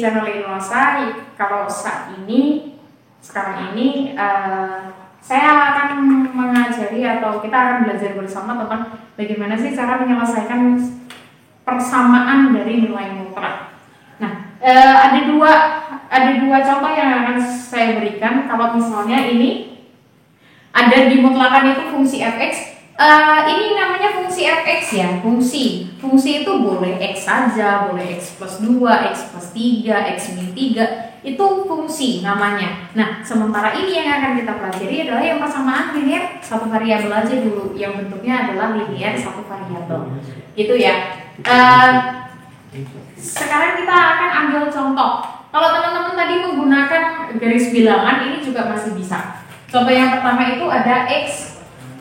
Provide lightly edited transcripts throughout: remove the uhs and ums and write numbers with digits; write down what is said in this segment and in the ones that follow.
channel Inosa. Kalau sekarang ini saya akan mengajari atau kita akan belajar bersama tentang bagaimana sih cara menyelesaikan persamaan dari nilai mutlak. Nah, ada dua contoh yang akan saya berikan. Kalau misalnya ini ada di mutlakan itu fungsi fx. Ini namanya fungsi fx ya, fungsi itu boleh x saja, boleh x plus 2, x plus 3, x min 3, itu fungsi namanya. Nah, sementara ini yang akan kita pelajari adalah yang persamaan linear satu variabel aja dulu, yang bentuknya adalah linear satu variabel. Itu ya. Sekarang kita akan ambil contoh. Kalau teman-teman tadi menggunakan garis bilangan, ini juga masih bisa. Contoh yang pertama itu ada x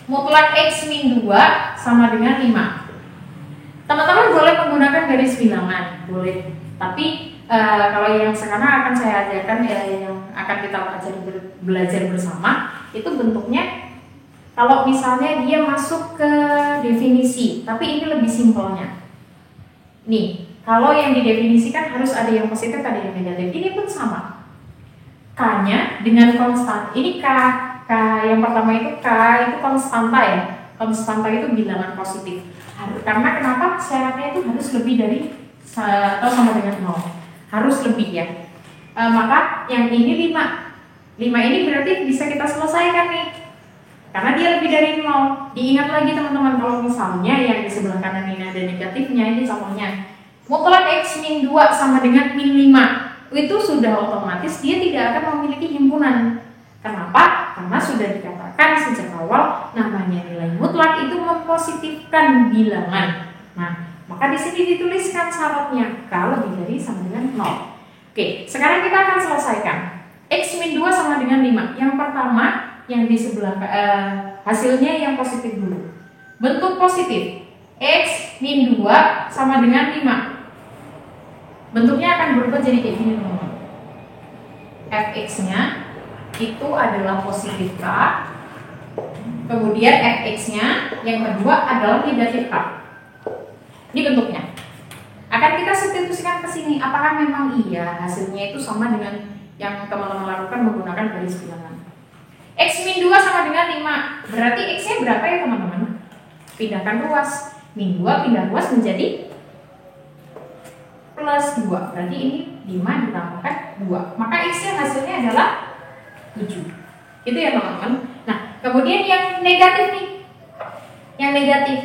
mutlak x min 2 sama dengan 5. Teman-teman boleh menggunakan garis bilangan, boleh. Tapi kalau yang sekarang akan saya ajarkan yang akan kita belajar bersama, itu bentuknya kalau misalnya dia masuk ke definisi, tapi ini lebih simpelnya. Nih, kalau yang didefinisikan harus ada yang positif, ada yang negatif. Ini pun sama. K-nya dengan konstan. Ini K yang pertama itu K itu konstanta ya. Konstanta itu bilangan positif. Karena kenapa? Syaratnya itu harus lebih dari atau sama dengan 0. Harus lebih ya. Maka yang ini 5. 5 ini berarti bisa kita selesaikan nih. Karena dia lebih dari 0. Diingat lagi teman-teman, kalau misalnya yang di sebelah kanan ini ada negatifnya, ini contohnya. Mutlak x min 2 sama dengan min 5. Itu sudah otomatis dia tidak akan memiliki himpunan. Kenapa? Karena sudah dikatakan sejak awal namanya nilai mutlak itu mempositifkan bilangan. Nah, maka di sini dituliskan syaratnya K lebih dari sama dengan 0. Oke, sekarang kita akan selesaikan. X min 2 sama dengan 5. Yang pertama, yang di sebelah hasilnya yang positif dulu. Bentuk positif. X min 2 sama dengan 5. Bentuknya akan berubah jadi kayak gini, teman-teman. Fx-nya itu adalah positif K, kemudian fx-nya yang kedua adalah negatif K. Ini bentuknya. Akan kita substitusikan ke sini. Apakah memang iya hasilnya itu sama dengan yang teman-teman lakukan menggunakan garis bilangan? X min 2 sama dengan 5. Berarti x-nya berapa ya teman-teman? Pindahkan ruas. Min 2 pindah ruas menjadi plus 2. Berarti ini 5 ditambahkan 2. Maka x-nya hasilnya adalah 7. Itu ya teman-teman. Nah, kemudian yang negatif nih. Yang negatif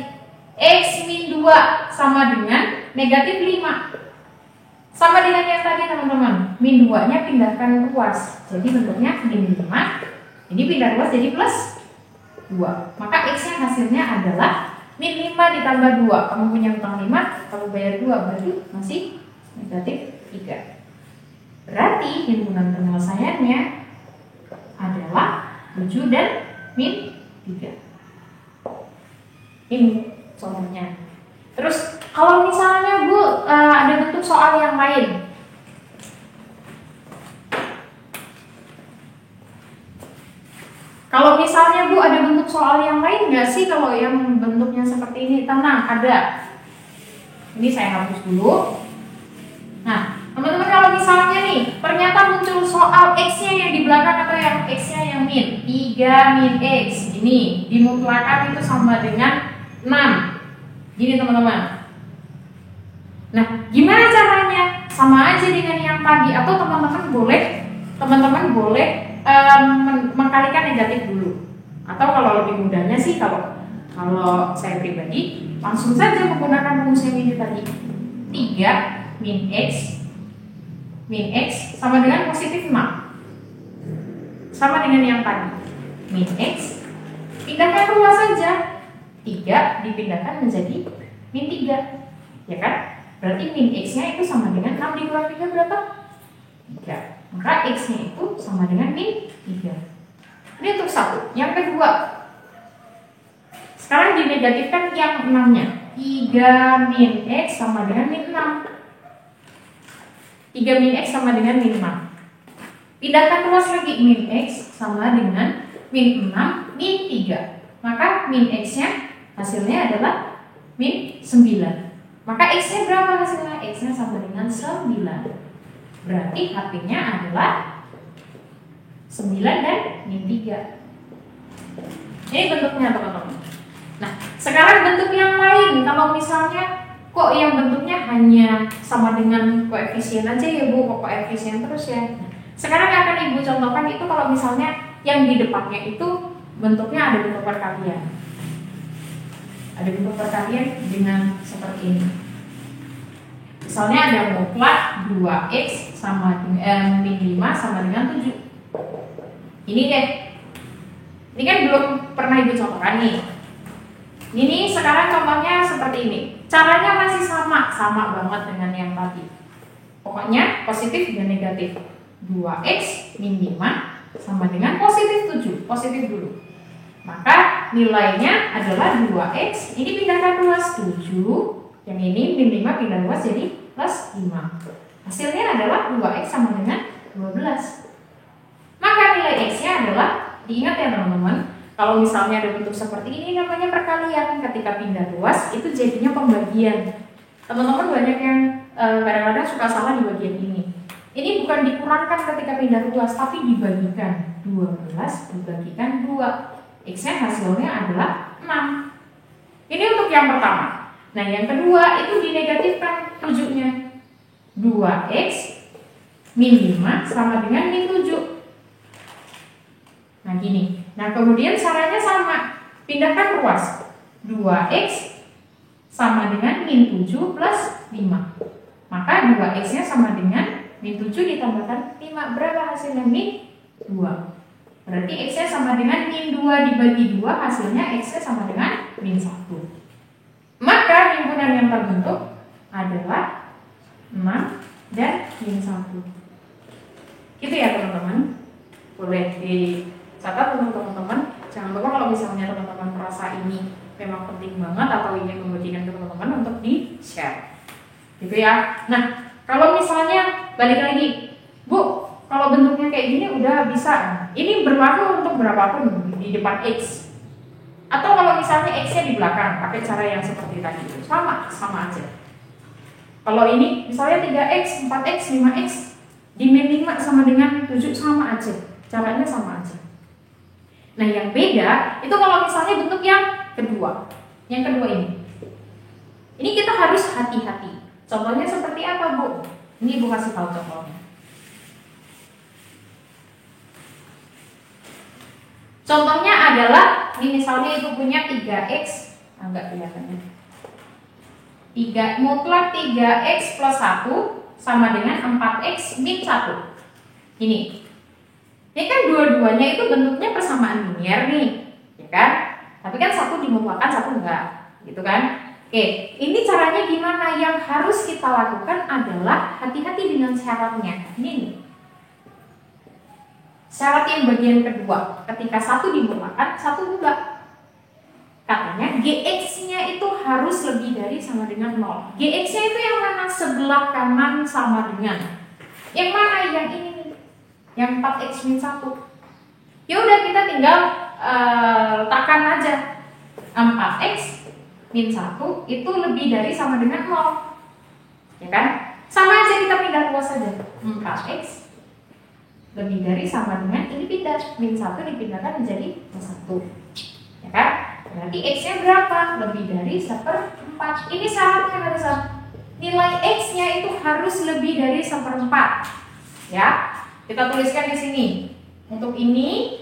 x min 2 sama dengan negatif 5. Sama dengan yang tadi teman-teman. Min 2 nya pindahkan ruas. Jadi bentuknya min 5. Ini pindah ruas jadi plus 2. Maka x nya hasilnya adalah min 5 ditambah 2. Kamu punya utang 5, kamu bayar 2, berarti masih negatif 3. Berarti himpunan penyelesaiannya adalah 7 dan min 3. Ini contohnya. Terus kalau misalnya Bu ada bentuk soal yang lain. Kalau misalnya Bu ada bentuk soal yang lain nggak sih kalau yang bentuknya seperti ini? Tenang, ada. Ini saya hapus dulu. Nah, teman-teman kalau misalnya nih ternyata muncul soal x-nya yang di belakang atau yang x-nya yang min 3 min x, ini dimutlakan itu sama dengan 6. Gini teman-teman. Nah, gimana caranya? Sama aja dengan yang tadi, atau teman-teman boleh mengkalikan negatif dulu. Atau kalau lebih mudahnya sih kalau saya pribadi langsung saja menggunakan rumus yang ini tadi. 3 min x sama dengan positif 6. Sama dengan yang tadi. Min x pindahkan ruas saja. 3 dipindahkan menjadi min 3. Ya kan? Berarti min x-nya itu sama dengan 6 dikurang 3 berapa? 3. Maka x-nya itu sama dengan min 3. Ini untuk satu. Yang kedua, sekarang dinegatifkan yang 6-nya. 3 min x sama dengan min 6. 3 min x sama dengan min 6. Pindahkan ruas lagi. Min x sama dengan min 6 min 3. Maka min x-nya hasilnya adalah min 9. Maka x-nya berapa hasilnya? X-nya sama dengan 9. Berarti HP-nya adalah 9 dan min 3. Ini bentuknya teman-teman. Nah, sekarang bentuk yang lain. Kalau misalnya kok yang bentuknya hanya sama dengan koefisien aja ya Bu, kok koefisien terus ya. Nah, sekarang akan Ibu contohkan itu kalau misalnya yang di depannya itu bentuknya ada bentuk perkalian. Ada bentuk perkalian dengan seperti ini. Misalnya ada mutlak 2x sama dengan min 5 sama dengan 7. Ini deh. Ini kan belum pernah Ibu contohkan nih. Ini sekarang contohnya seperti ini. Caranya masih sama banget dengan yang tadi. Pokoknya positif dan negatif. 2x min 5 sama dengan positif 7. Positif dulu. Maka nilainya adalah 2x. Ini pindahkan luas 7. Yang ini min 5 pindah luas jadi plus 5. Hasilnya adalah 2x sama dengan 12. Maka nilai x-nya adalah, diingat ya teman-teman, kalau misalnya ada bentuk seperti ini namanya perkalian. Ketika pindah luas itu jadinya pembagian. Teman-teman banyak yang kadang-kadang suka salah di bagian ini. Ini bukan dikurangkan ketika pindah luas, tapi dibagikan. 12 dibagikan 2. X-nya hasilnya adalah 6. Ini untuk yang pertama. Nah yang kedua itu dinegatifkan 7-nya. 2x min 5 sama dengan min 7. Nah gini. Nah kemudian caranya sama. Pindahkan luas. 2x sama dengan min 7 plus 5. Maka 2x-nya sama dengan min 7 ditambahkan 5. Berapa hasilnya? Min 2. Berarti x-nya sama dengan min 2 dibagi 2. Hasilnya x-nya sama dengan min 1. Maka himpunan yang terbentuk adalah 6 dan min 1. Gitu ya teman-teman. Boleh dicatat untuk teman-teman. Jangan lupa kalau misalnya teman-teman merasa ini memang penting banget atau ingin membagikan ke teman-teman untuk di-share. Gitu ya. Nah, kalau misalnya balik lagi, Bu, kalau bentuknya kayak gini udah bisa. Ini berlaku untuk berapapun di depan X. Atau kalau misalnya X-nya di belakang, pakai cara yang seperti tadi itu. Sama aja. Kalau ini misalnya 3x, 4x, 5x, di min 5 sama dengan 7 sama aja. Caranya sama aja. Nah, yang beda itu kalau misalnya bentuk yang kedua. Yang kedua ini. Ini kita harus hati-hati. Contohnya seperti apa, Bu? Ini Ibu kasih tahu contohnya. Contohnya adalah, ini misalnya itu punya 3x, agak kelihatannya. Mutlak 3x plus 1 sama dengan 4x min 1. Ini kan dua-duanya itu bentuknya persamaan linear nih, ya kan? Tapi kan satu dimutlakan, satu enggak, gitu kan? Oke, ini caranya gimana? Yang harus kita lakukan adalah hati-hati dengan syaratnya. Ini nih. Syarat yang bagian kedua, ketika satu dimutlakan, satu enggak. Katanya GX-nya itu harus lebih dari sama dengan 0. GX-nya itu yang mana? Sebelah kanan sama dengan. Yang mana? Yang ini nih. Yang 4x min 1. Ya udah kita tinggal letakkan aja. 4x min 1 itu lebih dari sama dengan 0. Ya kan? Sama aja kita pindah luas saja. 4x lebih dari sama dengan ini pindah min 1 dipindahkan menjadi 1. Ya kan? Berarti x-nya berapa? Lebih dari 1/4. Ini syaratnya barusan. Nilai x-nya itu harus lebih dari 1/4. Ya. Kita tuliskan di sini. Untuk ini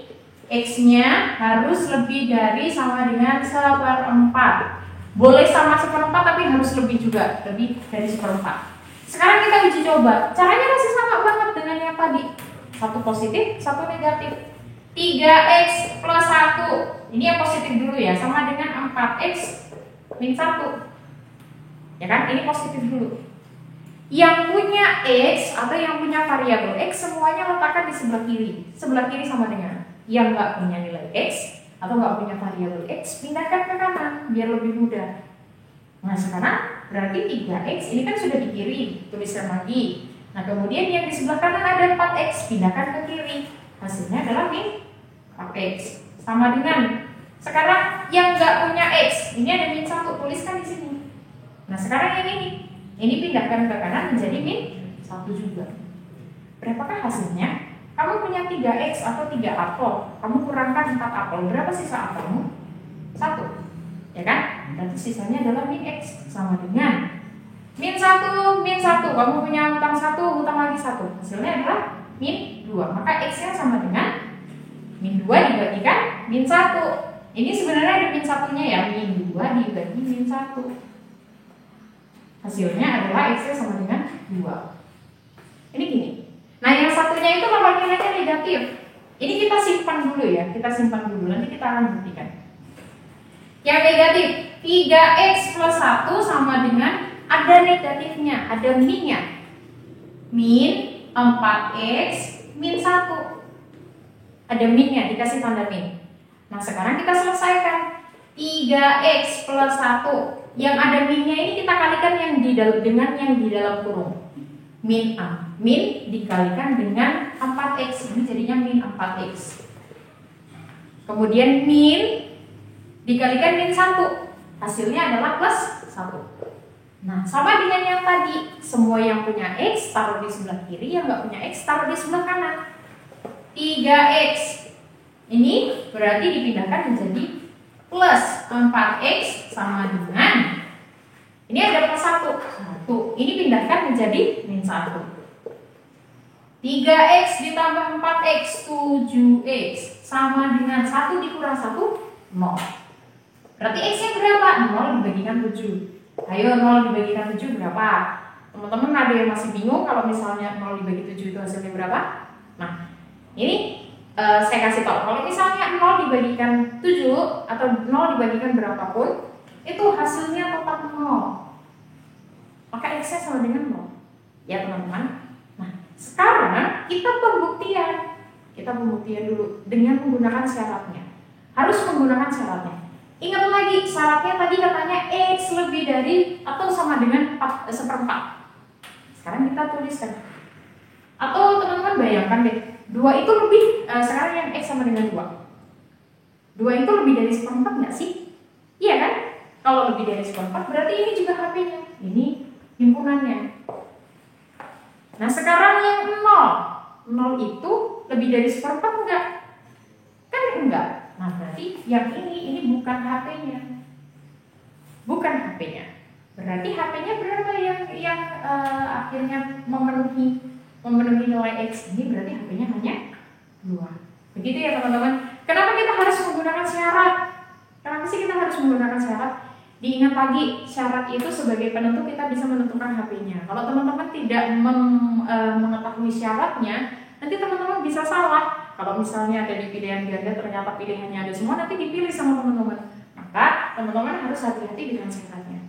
x-nya harus lebih dari sama dengan 1/4. Boleh sama 1/4 tapi harus lebih juga, lebih dari 1/4. Sekarang kita uji coba. Caranya masih sama banget dengan yang tadi. Satu positif, satu negatif. 3x plus 1. Ini yang positif dulu ya, sama dengan 4x min 1. Ya kan? Ini positif dulu. Yang punya x atau yang punya variabel x semuanya letakkan di sebelah kiri. Sebelah kiri sama dengan. Yang nggak punya nilai x atau nggak punya variabel x pindahkan ke kanan biar lebih mudah. Nah sekarang berarti 3x ini kan sudah di kiri, tuliskan lagi. Nah kemudian yang di sebelah kanan ada 4x, pindahkan ke kiri. Hasilnya adalah min 4x sama dengan. Sekarang yang nggak punya x, ini ada min 1, tuliskan di sini. Nah sekarang yang ini pindahkan ke kanan menjadi min 1 juga. Berapakah hasilnya? Kamu punya 3X atau 3 apel, kamu kurangkan 4 apel, berapa sisa apelmu? 1, ya kan? Berarti sisanya adalah min X, sama dengan min 1, kamu punya hutang 1, hutang lagi 1, hasilnya adalah min 2, maka X nya sama dengan min 2 dibandingkan min 1. Ini sebenarnya ada min 1 nya ya, min 2 dibagi min 1, hasilnya adalah X nya sama dengan 2. Ini gini. Nah, yang satunya itu nomor nilainya negatif. Ini kita simpan dulu ya, nanti kita akan buktikan. Yang negatif, 3X plus 1 sama dengan ada negatifnya, ada minnya. Min 4X min 1. Ada minnya, dikasih tanda min. Nah, sekarang kita selesaikan. 3X plus 1. Yang ada minnya ini kita kalikan yang di dalam dengan yang di dalam kurung. Min A. Min dikalikan dengan 4X, ini jadinya min 4X. Kemudian min dikalikan min 1, hasilnya adalah plus 1. Nah, sama dengan yang tadi, semua yang punya X taruh di sebelah kiri, yang nggak punya X taruh di sebelah kanan. 3X ini berarti dipindahkan menjadi plus 4X sama dengan, ini ada plus 1, ini pindahkan menjadi min 1. 3X ditambah 4X, 7X, sama dengan 1 dikurang 1, 0. Berarti X nya berapa? 0 dibagikan 7. Ayo, 0 dibagikan 7 berapa? Teman-teman ada yang masih bingung kalau misalnya 0 dibagi 7 itu hasilnya berapa? Nah, ini saya kasih tahu. Kalau misalnya 0 dibagikan 7 atau 0 dibagikan berapapun, itu hasilnya tetap 0. Maka X nya sama dengan 0. Ya teman-teman. Nah, sekarang kita pembuktian dulu dengan menggunakan syaratnya. Harus menggunakan syaratnya. Ingat lagi, syaratnya tadi katanya X lebih dari atau sama dengan 1/4. Sekarang kita tuliskan. Atau teman-teman bayangkan deh, 2 itu lebih, sekarang yang X sama dengan 2. 2 itu lebih dari 1/4 nggak sih? Iya kan? Kalau lebih dari 1/4 berarti ini juga HP-nya. Ini himpunannya. Nah, sekarang yang 0 itu lebih dari 1/4 enggak? Kan enggak. Nah, berarti yang ini bukan HP-nya. Bukan HP-nya. Berarti HP-nya berapa yang akhirnya memenuhi nilai X ini, berarti HP-nya hanya 2. Begitu ya teman-teman. Kenapa kita harus menggunakan syarat? Kenapa sih kita harus menggunakan syarat? Diingat lagi, syarat itu sebagai penentu kita bisa menentukan HP-nya. Kalau teman-teman tidak mengetahui syaratnya, nanti teman-teman bisa salah. Kalau misalnya ada di pilihan ganda ternyata pilihannya ada semua, nanti dipilih sama teman-teman. Maka teman-teman harus hati-hati dengan syaratnya.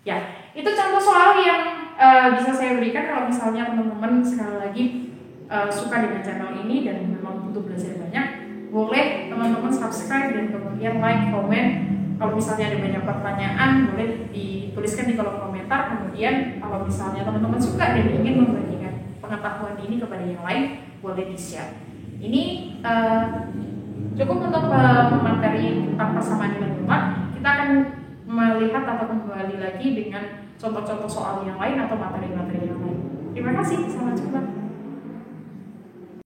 Ya, itu contoh soal yang bisa saya berikan. Kalau misalnya teman-teman sekali lagi suka dengan channel ini dan memang butuh belajar banyak, boleh teman-teman subscribe dan kemudian like, komen. Kalau misalnya ada banyak pertanyaan, boleh dituliskan di kolom komentar. Kemudian kalau misalnya teman-teman suka dan ingin membagikan pengetahuan ini kepada yang lain, boleh di-share. Ini cukup untuk materi tentang persamaan nilai mutlak. Kita akan melihat atau kembali lagi dengan contoh-contoh soal yang lain atau materi-materi yang lain. Terima kasih, sampai jumpa.